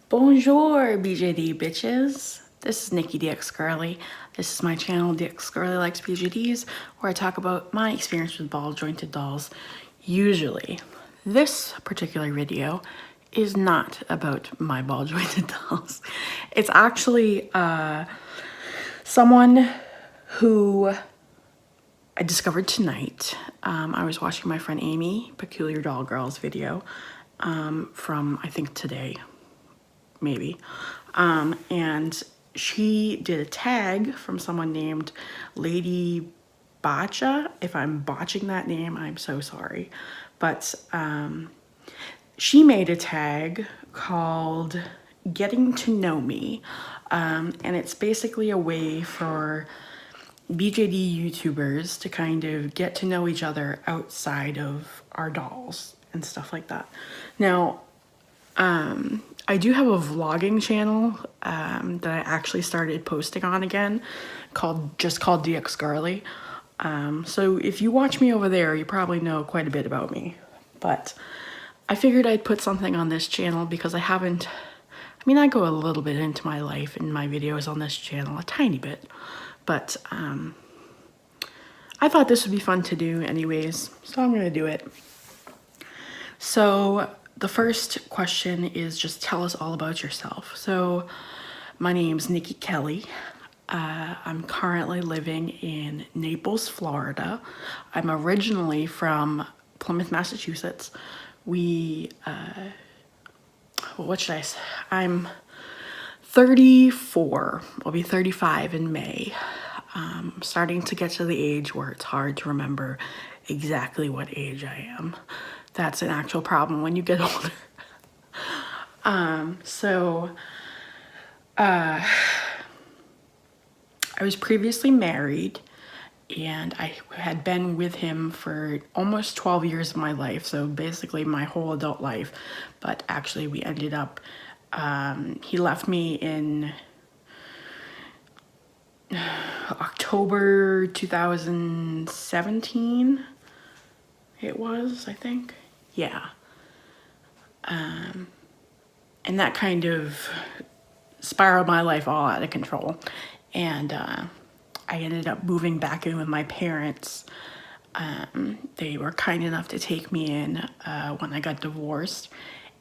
Bonjour BJD Bitches. This is Nikki dxgirly. This is my channel dxgirly likes BJDs, where I talk about my experience with ball jointed dolls. Usually, this particular video is not about my ball jointed dolls. It's actually someone who I discovered tonight. I was watching my friend Amy, Peculiar Doll Girls video from I think today, maybe. And she did a tag from someone named Lady Bacha. If I'm botching that name, I'm so sorry. But she made a tag called Getting to Know Me. And it's basically a way for BJD YouTubers to kind of get to know each other outside of our dolls and stuff like that. Now, I do have a vlogging channel that I actually started posting on again, called dxgirly. So if you watch me over there, you probably know quite a bit about me. But I figured I'd put something on this channel because I haven't. I mean, I go a little bit into my life in my videos on this channel, a tiny bit, but I thought this would be fun to do anyways, so I'm gonna do it. So the first question is just tell us all about yourself. So my name's Nikki Kelly. I'm currently living in Naples, Florida. I'm originally from Plymouth, Massachusetts. What should I say? I'm 34. I'll be 35 in May. Starting to get to the age where it's hard to remember exactly what age I am. That's an actual problem when you get older. I was previously married, and I had been with him for almost 12 years of my life, so basically my whole adult life. But actually we ended up, he left me in October 2017, it was, I think. Yeah. And that kind of spiraled my life all out of control. And I ended up moving back in with my parents. They were kind enough to take me in when I got divorced.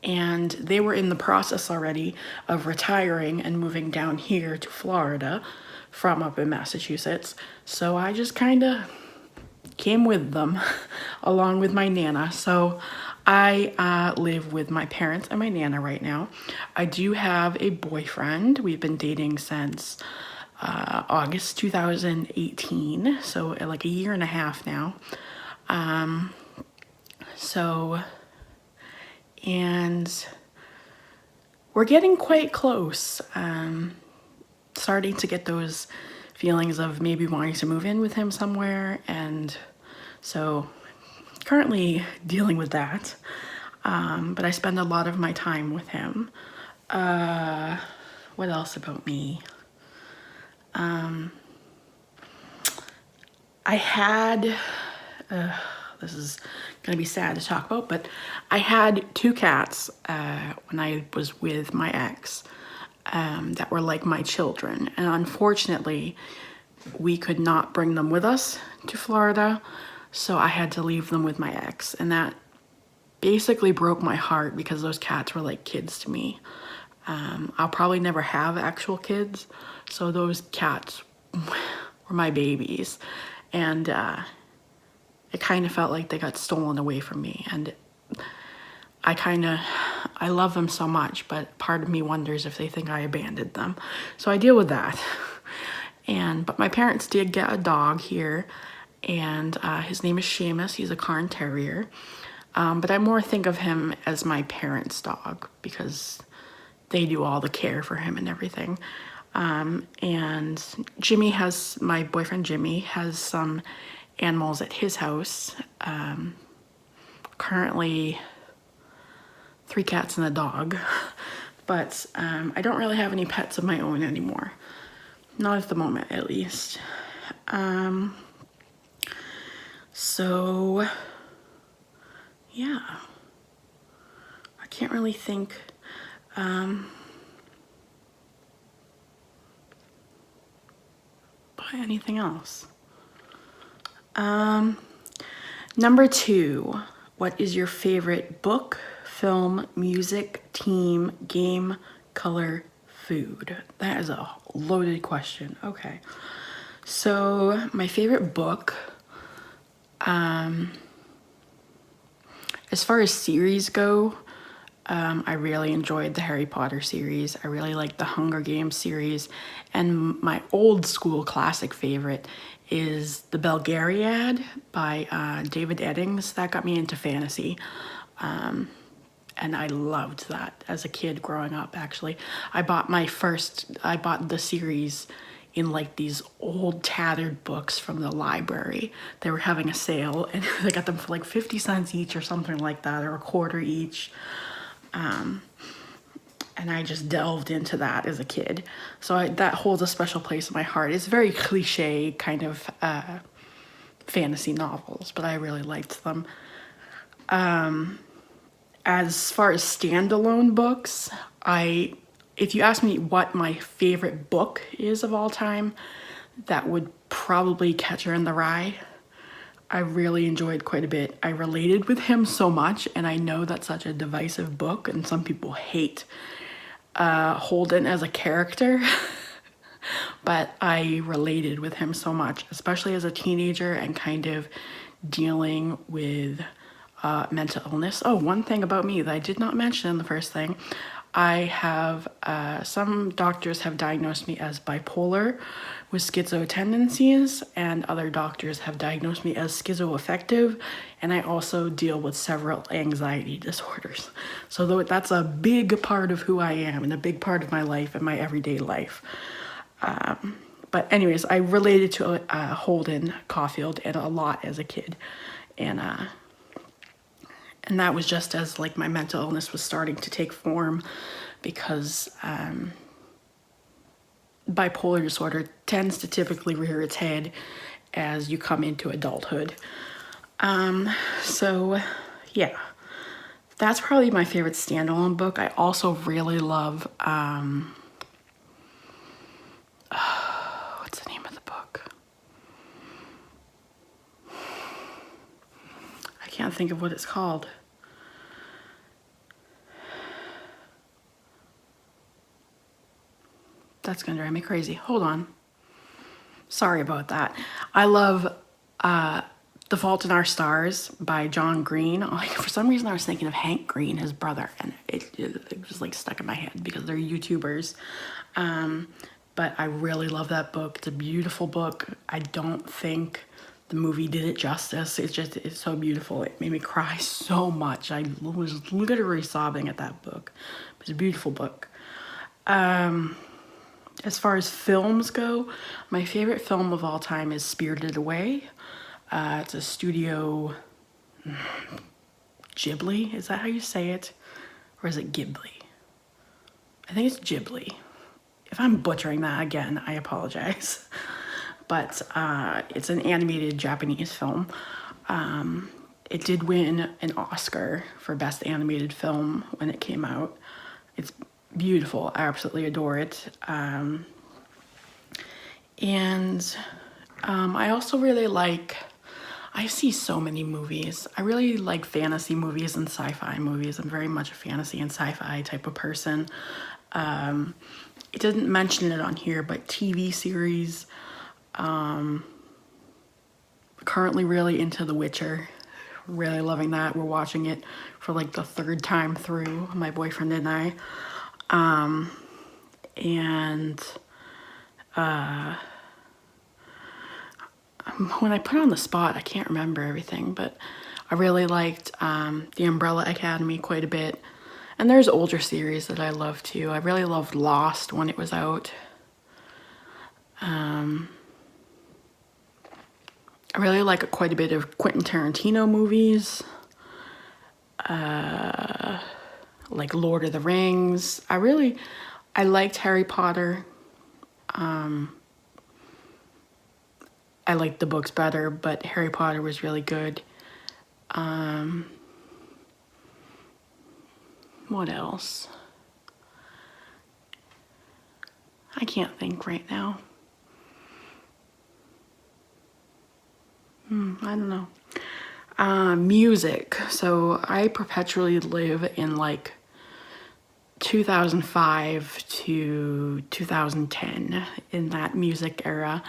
And they were in the process already of retiring and moving down here to Florida from up in Massachusetts. So I just kind of came with them along with my Nana. So I live with my parents and my Nana right now. I do have a boyfriend. We've been dating since August 2018, so like a year and a half now. And we're getting quite close. Starting to get those feelings of maybe wanting to move in with him somewhere, and so currently dealing with that. But I spend a lot of my time with him. What else about me? I had, this is gonna be sad to talk about, but I had two cats when I was with my ex that were like my children. And unfortunately, we could not bring them with us to Florida, so I had to leave them with my ex. And that basically broke my heart because those cats were like kids to me. I'll probably never have actual kids, so those cats were my babies. And it kind of felt like they got stolen away from me. And I love them so much, but part of me wonders if they think I abandoned them. So I deal with that. But my parents did get a dog here, and his name is Seamus. He's a Cairn Terrier. But I more think of him as my parents' dog because they do all the care for him and everything. And my boyfriend Jimmy has some animals at his house. Currently 3 cats and a dog. But I don't really have any pets of my own anymore. Not at the moment, at least. So yeah, I can't really think. anything else. Number 2, what is your favorite book, film, music, team, game, color, food? That is a loaded question. Okay. So my favorite book, as far as series go, I really enjoyed the Harry Potter series. I really liked the Hunger Games series. And my old school classic favorite is The Belgariad by David Eddings. That got me into fantasy. And I loved that as a kid growing up, actually. I bought the series in like these old tattered books from the library. They were having a sale and they got them for like 50 cents each or something like that, or a quarter each. And I just delved into that as a kid. So that holds a special place in my heart. It's very cliche kind of fantasy novels, but I really liked them. As far as standalone books, if you ask me what my favorite book is of all time, that would probably Catcher in the Rye. I really enjoyed quite a bit. I related with him so much, and I know that's such a divisive book, and some people hate Holden as a character, but I related with him so much, especially as a teenager and kind of dealing with mental illness. Oh, one thing about me that I did not mention in the first thing, I have, some doctors have diagnosed me as bipolar with schizo tendencies, and other doctors have diagnosed me as schizoaffective, and I also deal with several anxiety disorders. So that's a big part of who I am and a big part of my life and my everyday life. But anyways, I related to Holden Caulfield and a lot as a kid, and that was just as like my mental illness was starting to take form, because bipolar disorder tends to typically rear its head as you come into adulthood. So yeah, that's probably my favorite standalone book. I also really love, what's the name of the book? I can't think of what it's called. That's gonna drive me crazy. Hold on. Sorry about that. I love The Fault in Our Stars by John Green. Like, for some reason I was thinking of Hank Green, his brother, and it was like stuck in my head because they're YouTubers. But I really love that book. It's a beautiful book. I don't think the movie did it justice. It's so beautiful. It made me cry so much. I was literally sobbing at that book. It's a beautiful book. As far as films go, my favorite film of all time is Spirited Away. It's a Studio Ghibli. Is that how you say it? Or is it Ghibli? I think it's Ghibli. If I'm butchering that again, I apologize. But it's an animated Japanese film. It did win an Oscar for Best Animated Film when it came out. It's beautiful. I absolutely adore it. I also really like, I see so many movies. I really like fantasy movies and sci-fi movies. I'm very much a fantasy and sci-fi type of person. It didn't mention it on here, but TV series. Currently really into The Witcher. Really loving that. We're watching it for like the 3rd time through, my boyfriend and I. When I put on the spot, I can't remember everything, but I really liked The Umbrella Academy quite a bit. And there's older series that I love too. I really loved Lost when it was out. I really like quite a bit of Quentin Tarantino movies. Like Lord of the Rings. I liked Harry Potter. I liked the books better, but Harry Potter was really good. What else? I can't think right now. I don't know. Music. So I perpetually live in like 2005 to 2010, in that music era.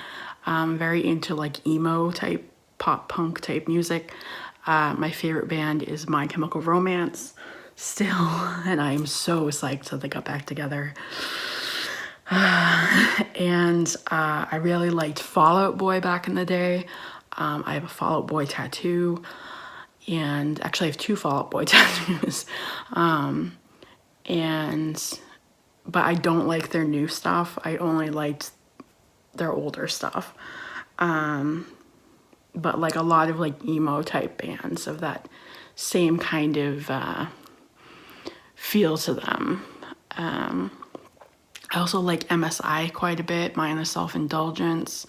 Very into like emo type, pop punk type music. My favorite band is My Chemical Romance still, and I am so psyched that they got back together. And I really liked Fall Out Boy back in the day. I have a Fall Out Boy tattoo, and actually I have 2 Fall Out Boy tattoos. But I don't like their new stuff. I only liked their older stuff. But like a lot of like emo type bands of that same kind of feel to them. I also like MSI quite a bit, Mindless Self-Indulgence.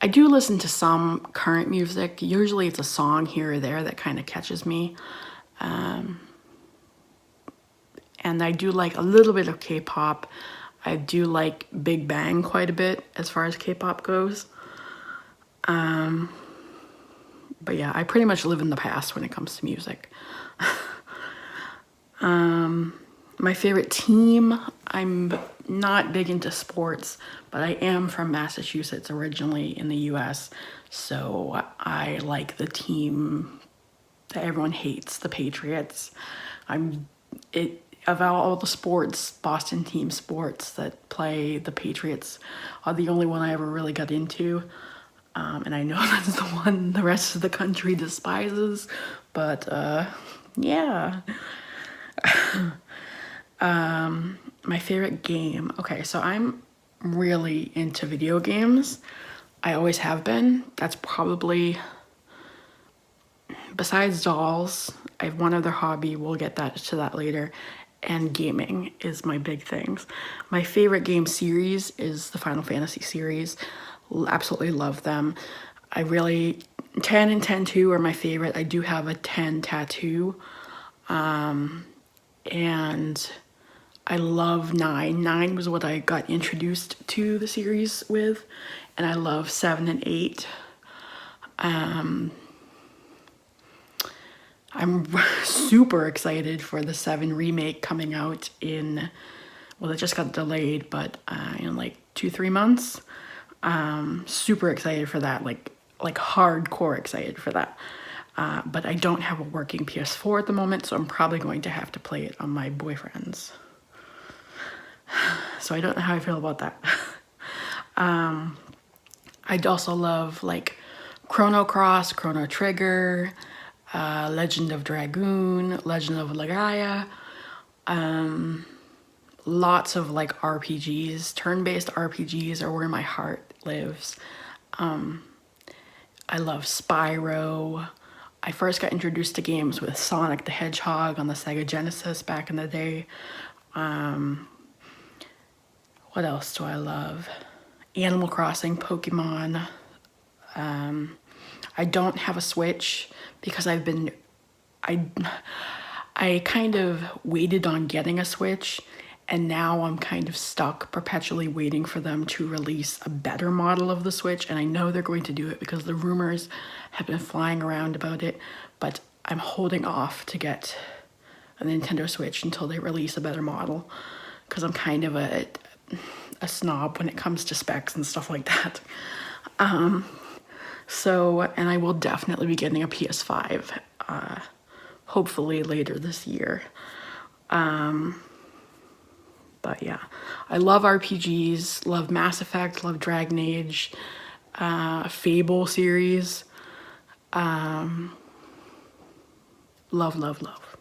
I do listen to some current music. Usually it's a song here or there that kind of catches me. And I do like a little bit of K-pop. I do like Big Bang quite a bit as far as K-pop goes. But yeah, I pretty much live in the past when it comes to music. My favorite team, I'm not big into sports, but I am from Massachusetts originally in the US. So I like the team that everyone hates, the Patriots. Of all the sports, Boston team sports that play, the Patriots are the only one I ever really got into. And I know that's the one the rest of the country despises, but yeah. My favorite game. Okay, so I'm really into video games. I always have been. That's probably, besides dolls, I have one other hobby. We'll get to that later. And gaming is my big things. My favorite game series is the Final Fantasy series. Absolutely love them. 10 and 10-2 are my favorite. I do have a 10 tattoo. And I love 9. 9 was what I got introduced to the series with. And I love 7 and 8. I'm super excited for the 7 remake coming out in, well, it just got delayed, but in like 2-3 months. Super excited for that, like hardcore excited for that. But I don't have a working PS4 at the moment, so I'm probably going to have to play it on my boyfriend's. So I don't know how I feel about that. I'd also love like Chrono Cross, Chrono Trigger, Legend of Dragoon, Legend of Legaia. Lots of like RPGs, turn-based RPGs are where my heart lives. I love Spyro. I first got introduced to games with Sonic the Hedgehog on the Sega Genesis back in the day. What else do I love? Animal Crossing, Pokemon. I don't have a Switch because I kind of waited on getting a Switch, and now I'm kind of stuck perpetually waiting for them to release a better model of the Switch, and I know they're going to do it because the rumors have been flying around about it, but I'm holding off to get a Nintendo Switch until they release a better model because I'm kind of a snob when it comes to specs and stuff like that. And I will definitely be getting a PS5, hopefully later this year. But yeah, I love RPGs, love Mass Effect, love Dragon Age, Fable series. Love, love, love.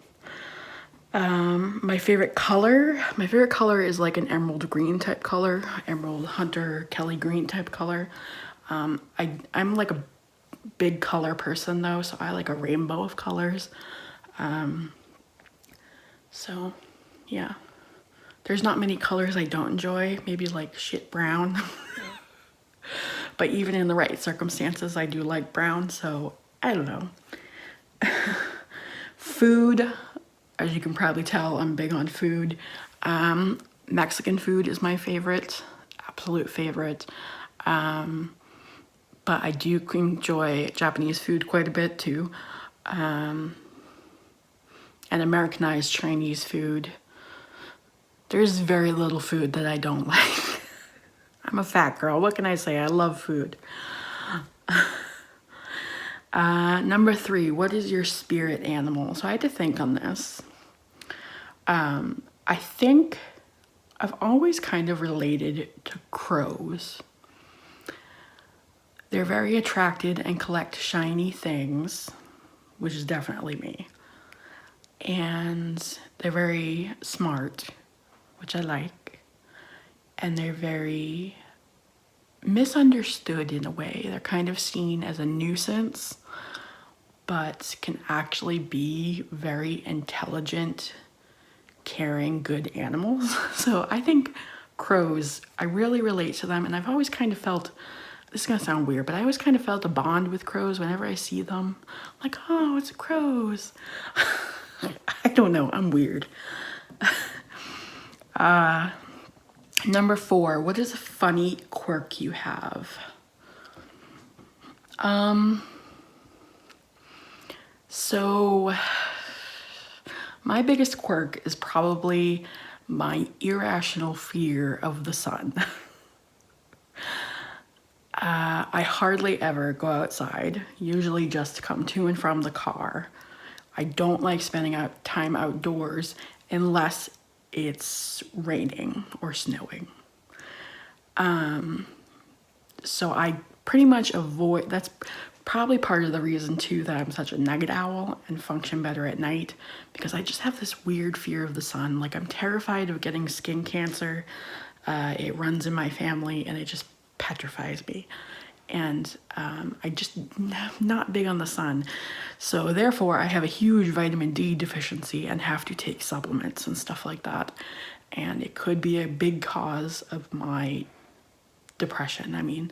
My favorite color is like an emerald green type color, emerald hunter, Kelly green type color. I'm like a big color person though, so I like a rainbow of colors. So yeah, there's not many colors I don't enjoy, maybe like shit brown. But even in the right circumstances, I do like brown, so I don't know. Food, as you can probably tell, I'm big on food. Mexican food is my favorite, absolute favorite. but I do enjoy Japanese food quite a bit too. And Americanized Chinese food. There's very little food that I don't like. I'm a fat girl, what can I say? I love food. Number 3, what is your spirit animal? So I had to think on this. I think I've always kind of related to crows. They're very attracted and collect shiny things, which is definitely me. And they're very smart, which I like. And they're very misunderstood in a way. They're kind of seen as a nuisance, but can actually be very intelligent, caring, good animals. So I think crows, I really relate to them, and I've always kind of felt, this is gonna sound weird, but I always kind of felt a bond with crows whenever I see them. Like, oh, it's crows. I don't know, I'm weird. Number 4, what is a funny quirk you have? So my biggest quirk is probably my irrational fear of the sun. I hardly ever go outside, usually just come to and from the car. I don't like spending time outdoors unless it's raining or snowing. So I pretty much avoid, that's probably part of the reason too that I'm such a night owl and function better at night, because I just have this weird fear of the sun. Like, I'm terrified of getting skin cancer. It runs in my family and it just petrifies me. And I just not big on the sun. So therefore I have a huge vitamin D deficiency and have to take supplements and stuff like that. And it could be a big cause of my depression. I mean,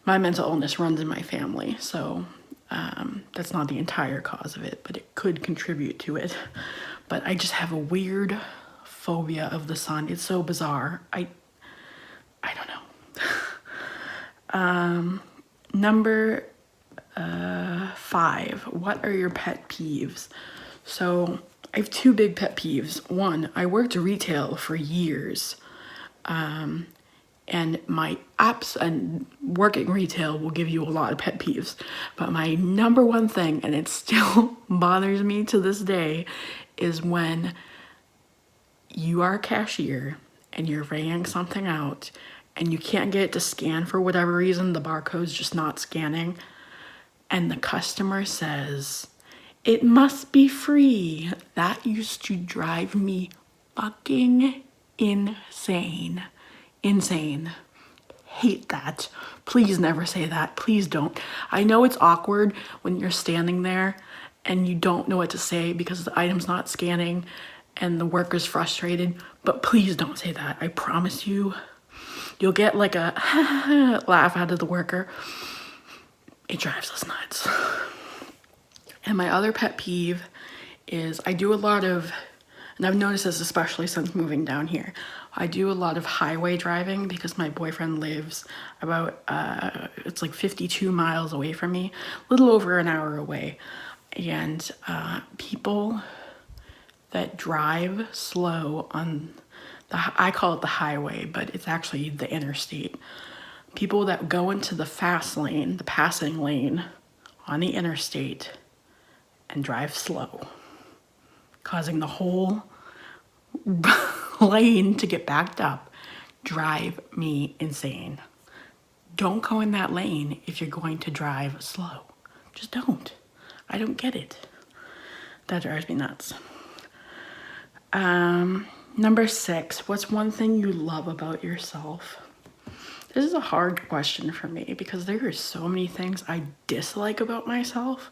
my mental illness runs in my family, so that's not the entire cause of it, but it could contribute to it. But I just have a weird phobia of the sun. It's so bizarre. I don't know. Number 5, what are your pet peeves? So I have 2 big pet peeves. One, I worked retail for years. And my apps and working retail will give you a lot of pet peeves. But my number 1 thing, and it still bothers me to this day, is when you are a cashier and you're weighing something out and you can't get it to scan for whatever reason, the barcode's just not scanning, and the customer says, "It must be free." That used to drive me fucking insane. Insane. Hate that. Please never say that. Please don't. I know it's awkward when you're standing there and you don't know what to say because the item's not scanning and the worker's frustrated, but please don't say that. I promise you, you'll get like a laugh out of the worker. It drives us nuts. And my other pet peeve is I do a lot of, and I've noticed this especially since moving down here, I do a lot of highway driving because my boyfriend lives about, it's like 52 miles away from me, a little over an hour away. And people that drive slow on I call it the highway, but it's actually the interstate. People that go into the fast lane, the passing lane on the interstate and drive slow, causing the whole lane to get backed up, drive me insane. Don't go in that lane if you're going to drive slow. Just don't. I don't get it. That drives me nuts. Number 6, what's one thing you love about yourself? This is a hard question for me because there are so many things I dislike about myself.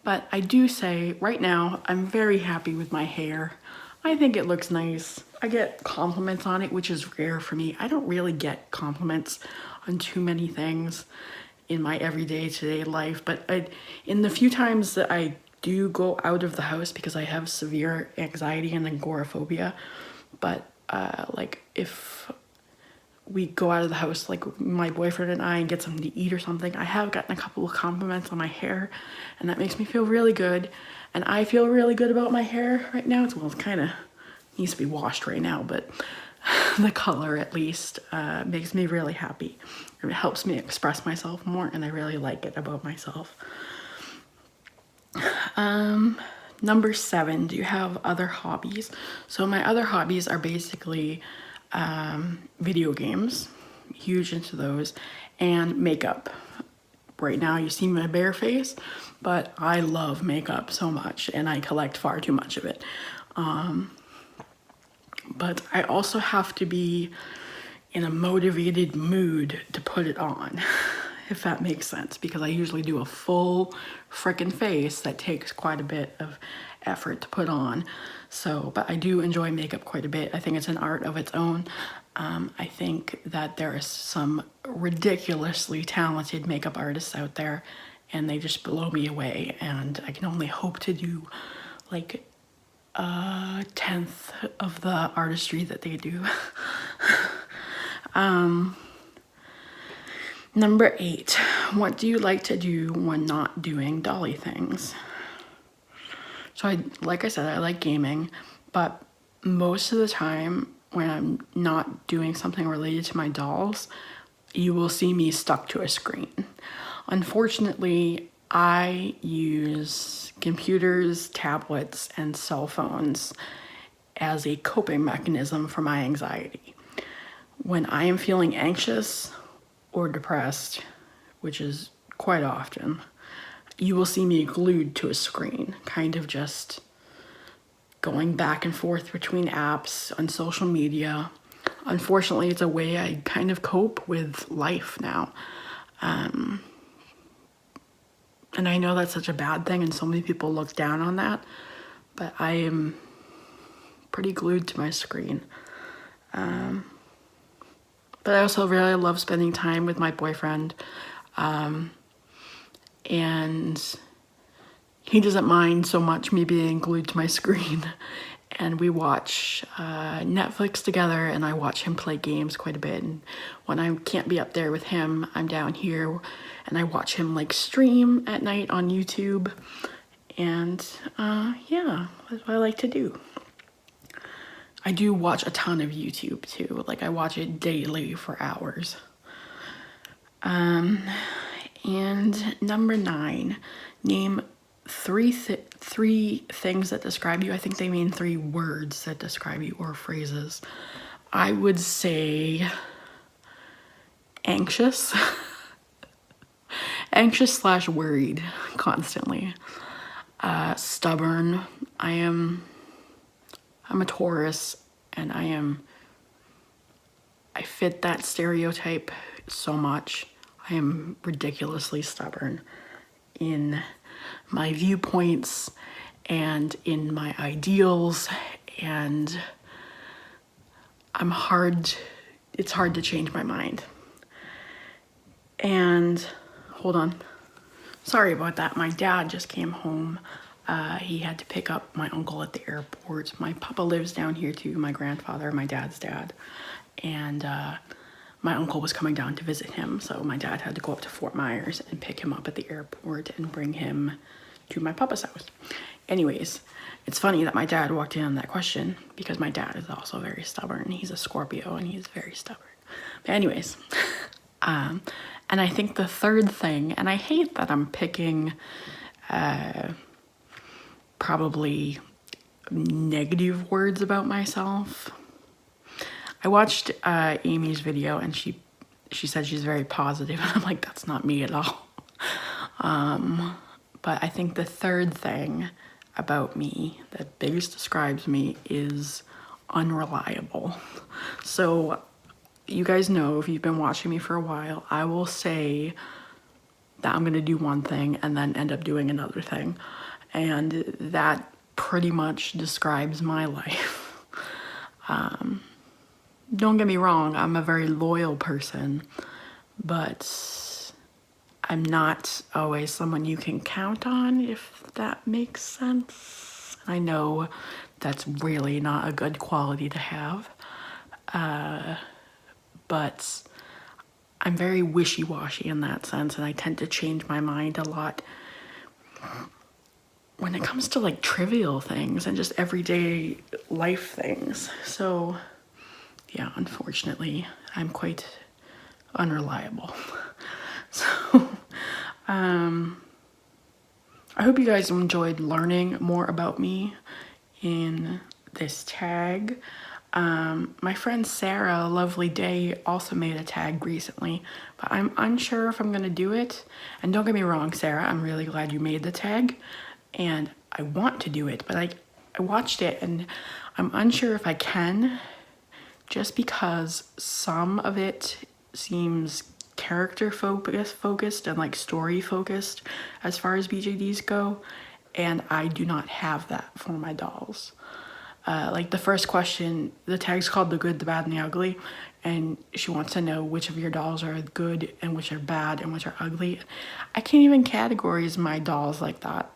But I do say right now, I'm very happy with my hair. I think it looks nice. I get compliments on it, which is rare for me. I don't really get compliments on too many things in my everyday today life, but in the few times that I do go out of the house because I have severe anxiety and agoraphobia, but like if we go out of the house, like my boyfriend and I, and get something to eat or something, I have gotten a couple of compliments on my hair, and that makes me feel really good. And I feel really good about my hair right now. Well, it kind of needs to be washed right now, but the color at least makes me really happy. It helps me express myself more, and I really like it about myself. Number 7, do you have other hobbies? So my other hobbies are basically video games, huge into those, and makeup. Right now you see my bare face, but I love makeup so much, and I collect far too much of it. But I also have to be in a motivated mood to put it on, if that makes sense, because I usually do a full frickin' face that takes quite a bit of effort to put on. So, but I do enjoy makeup quite a bit. I think it's an art of its own. I think that there is some ridiculously talented makeup artists out there, and they just blow me away, and I can only hope to do like a 10th of the artistry that they do. Number 8, what do you like to do when not doing dolly things? So like I said, I like gaming, but most of the time when I'm not doing something related to my dolls, you will see me stuck to a screen. Unfortunately, I use computers, tablets, and cell phones as a coping mechanism for my anxiety. When I am feeling anxious or depressed, which is quite often, you will see me glued to a screen, kind of just going back and forth between apps on social media. Unfortunately, it's a way I kind of cope with life now. And I know that's such a bad thing, and so many people look down on that, but I am pretty glued to my screen. But I also really love spending time with my boyfriend, and he doesn't mind so much me being glued to my screen. And we watch Netflix together, and I watch him play games quite a bit. And when I can't be up there with him, I'm down here, and I watch him like stream at night on YouTube. And yeah, that's what I like to do. I do watch a ton of YouTube too. Like I watch it daily for hours. And number 9, name three things that describe you. I think they mean 3 words that describe you, or phrases. I would say anxious. Anxious / worried constantly. Stubborn. I'm a Taurus, and I fit that stereotype so much. I am ridiculously stubborn in my viewpoints and in my ideals, and it's hard to change my mind. And hold on, sorry about that. My dad just came home. He had to pick up my uncle at the airport. My papa lives down here too, my grandfather, my dad's dad. And my uncle was coming down to visit him, so my dad had to go up to Fort Myers and pick him up at the airport and bring him to my papa's house. Anyways, it's funny that my dad walked in on that question, because my dad is also very stubborn. He's a Scorpio, and he's very stubborn. But anyways, and I think the third thing, and I hate that I'm picking probably negative words about myself. I watched Amy's video, and she said she's very positive, and I'm like, that's not me at all. But I think the third thing about me that biggest describes me is unreliable. So you guys know, if you've been watching me for a while, I will say that I'm gonna do one thing and then end up doing another thing. And that pretty much describes my life. Don't get me wrong, I'm a very loyal person, but I'm not always someone you can count on, if that makes sense. I know that's really not a good quality to have, but I'm very wishy-washy in that sense, and I tend to change my mind a lot when it comes to like trivial things and just everyday life things. So yeah, unfortunately, I'm quite unreliable. So I hope you guys enjoyed learning more about me in this tag. My friend Sarah, Lovely Day, also made a tag recently, but I'm unsure if I'm gonna do it. And don't get me wrong, Sarah, I'm really glad you made the tag, and I want to do it, but I watched it and I'm unsure if I can, just because some of it seems character focused and like story focused as far as BJDs go, and I do not have that for my dolls. Like the first question, the tag's called The Good, the Bad, and the Ugly, and she wants to know which of your dolls are good and which are bad and which are ugly. I can't even categorize my dolls like that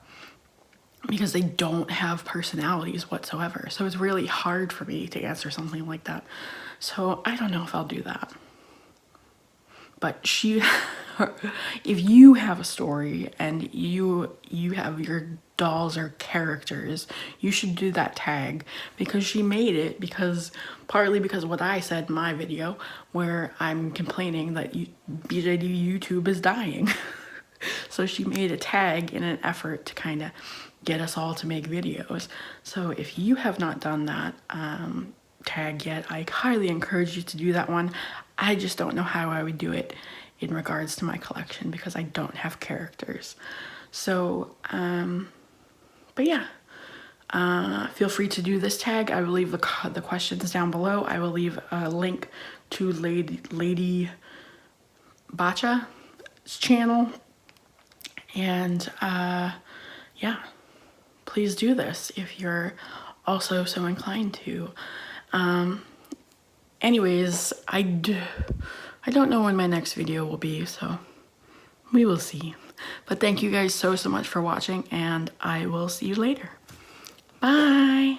because they don't have personalities whatsoever. So it's really hard for me to answer something like that. So I don't know if I'll do that. But if you have a story and you have your dolls or characters, you should do that tag, because she made it partly because of what I said in my video where I'm complaining that BJD YouTube is dying. So she made a tag in an effort to kind of get us all to make videos. So if you have not done that tag yet, I highly encourage you to do that one. I just don't know how I would do it in regards to my collection because I don't have characters. So, but yeah, feel free to do this tag. I will leave the questions down below. I will leave a link to Lady Bacha's channel. And yeah, please do this if you're also so inclined to. Anyways, I don't know when my next video will be, so we will see. But thank you guys so much for watching, and I will see you later. Bye!